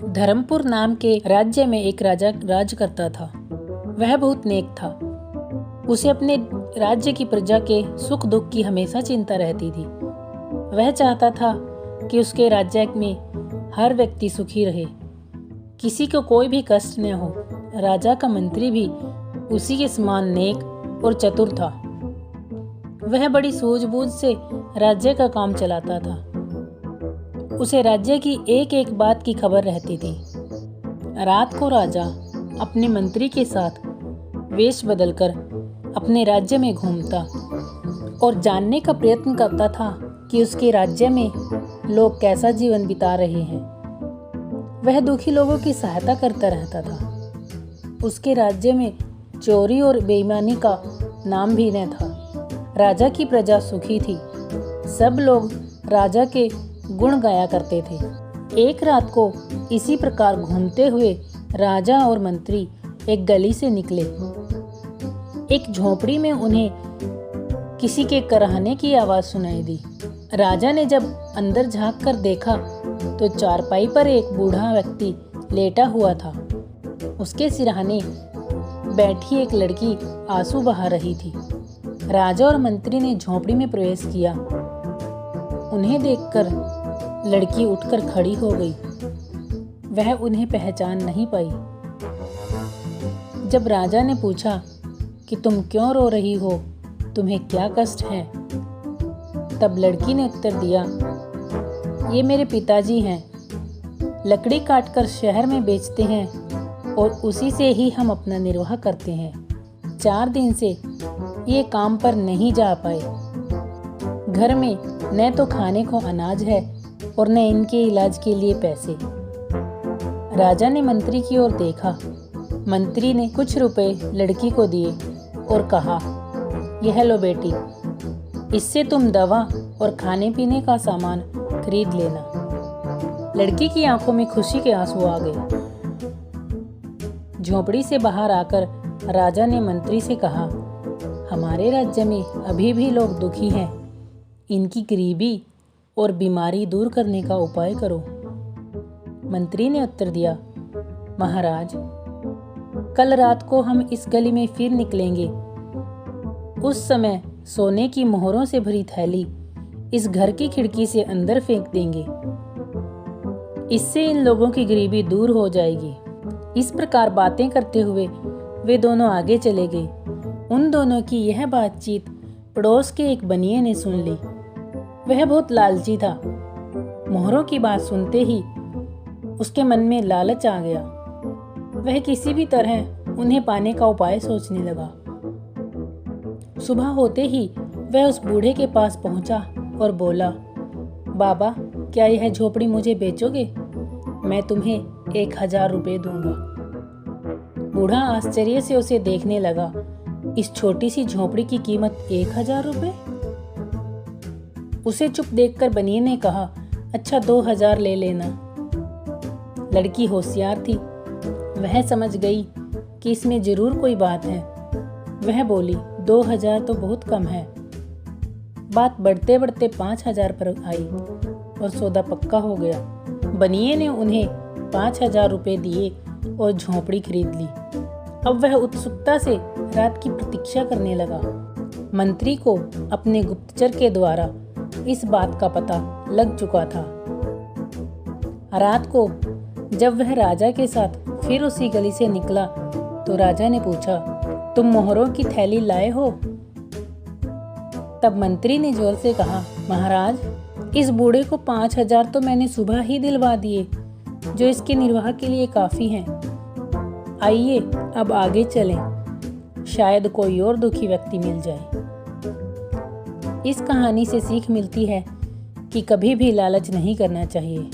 धर्मपुर नाम के राज्य में एक राजा राज करता था। वह बहुत नेक था। उसे अपने राज्य की प्रजा के सुख दुख की हमेशा चिंता रहती थी। वह चाहता था कि उसके राज्य में हर व्यक्ति सुखी रहे, किसी को कोई भी कष्ट न हो। राजा का मंत्री भी उसी के समान नेक और चतुर था। वह बड़ी सूझबूझ से राज्य का काम चलाता था। उसे राज्य की एक एक बात की खबर रहती थी। रात को राजा अपने मंत्री के साथ वेश बदलकर अपने राज्य में घूमता और जानने का प्रयत्न करता था कि उसके राज्य में लोग कैसा जीवन बिता रहे हैं। वह दुखी लोगों की सहायता करता रहता था। उसके राज्य में चोरी और बेईमानी का नाम भी न था। राजा की प्रजा सुखी थी। सब लोग राजा के गुण गाया करते थे। एक रात को इसी प्रकार घूमते हुए राजा और मंत्री एक गली से निकले। एक झोपड़ी में उन्हें किसी के कराहने की आवाज सुनाई दी। राजा ने जब अंदर झांक कर देखा तो चारपाई पर एक बूढ़ा व्यक्ति लेटा हुआ था। उसके सिरहाने बैठी एक लड़की आंसू बहा रही थी। राजा और मंत्री ने झोपड़ी में प्रवेश किया। उन्हें देखकर लड़की उठकर खड़ी हो गई। वह उन्हें पहचान नहीं पाई। जब राजा ने पूछा कि तुम क्यों रो रही हो, तुम्हें क्या कष्ट है, तब लड़की ने उत्तर दिया, ये मेरे पिताजी हैं। लकड़ी काटकर शहर में बेचते हैं और उसी से ही हम अपना निर्वाह करते हैं। 4 दिन से ये काम पर नहीं जा पाए। घर में न तो खाने को अनाज है और न इनके इलाज के लिए पैसे। राजा ने मंत्री की ओर देखा। मंत्री ने कुछ रुपए लड़की को दिए और कहा, यह लो बेटी, इससे तुम दवा और खाने पीने का सामान खरीद लेना। लड़की की आंखों में खुशी के आंसू आ गए। झोपड़ी से बाहर आकर राजा ने मंत्री से कहा, हमारे राज्य में अभी भी लोग दुखी हैं। इनकी गरीबी और बीमारी दूर करने का उपाय करो। मंत्री ने उत्तर दिया, महाराज, कल रात को हम इस गली में फिर निकलेंगे। उस समय सोने की मोहरों से भरी थैली इस घर की खिड़की से अंदर फेंक देंगे। इससे इन लोगों की गरीबी दूर हो जाएगी। इस प्रकार बातें करते हुए वे दोनों आगे चले गए। उन दोनों की यह बातचीत पड़ोस के एक बनिए ने सुन ली। वह बहुत लालची था। मोहरों की बात सुनते ही उसके मन में लालच आ गया। वह किसी भी तरह उन्हें पाने का उपाय सोचने लगा। सुबह होते ही वह उस बूढ़े के पास पहुंचा और बोला, बाबा, क्या यह झोपड़ी मुझे बेचोगे? मैं तुम्हें 1000 रुपये दूंगा। बूढ़ा आश्चर्य से उसे देखने लगा। इस छोटी सी झोपड़ी की कीमत 1000 रुपये? उसे चुप देखकर बनिए ने कहा, अच्छा 2000 ले लेना। लड़की होशियार थी। वह समझ गई कि इसमें जरूर कोई बात है। वह बोली, 2000 तो बहुत कम है। बात बढ़ते बढ़ते 5000 पर आई और सौदा पक्का हो गया। बनिए ने उन्हें 5000 रुपये दिए और झोपड़ी खरीद ली। अब वह उत्सुकता से रात की प्रतीक्षा करने लगा। मंत्री को अपने गुप्तचर के द्वारा इस बात का पता लग चुका था। रात को जब वह राजा के साथ फिर उसी गली से निकला तो राजा ने पूछा, तुम मोहरों की थैली लाए हो? तब मंत्री ने जोर से कहा, महाराज, इस बूढ़े को 5000 तो मैंने सुबह ही दिलवा दिए, जो इसके निर्वाह के लिए काफी हैं। आइए अब आगे चलें, शायद कोई और दुखी व्यक्ति मिल जाए। इस कहानी से सीख मिलती है कि कभी भी लालच नहीं करना चाहिए।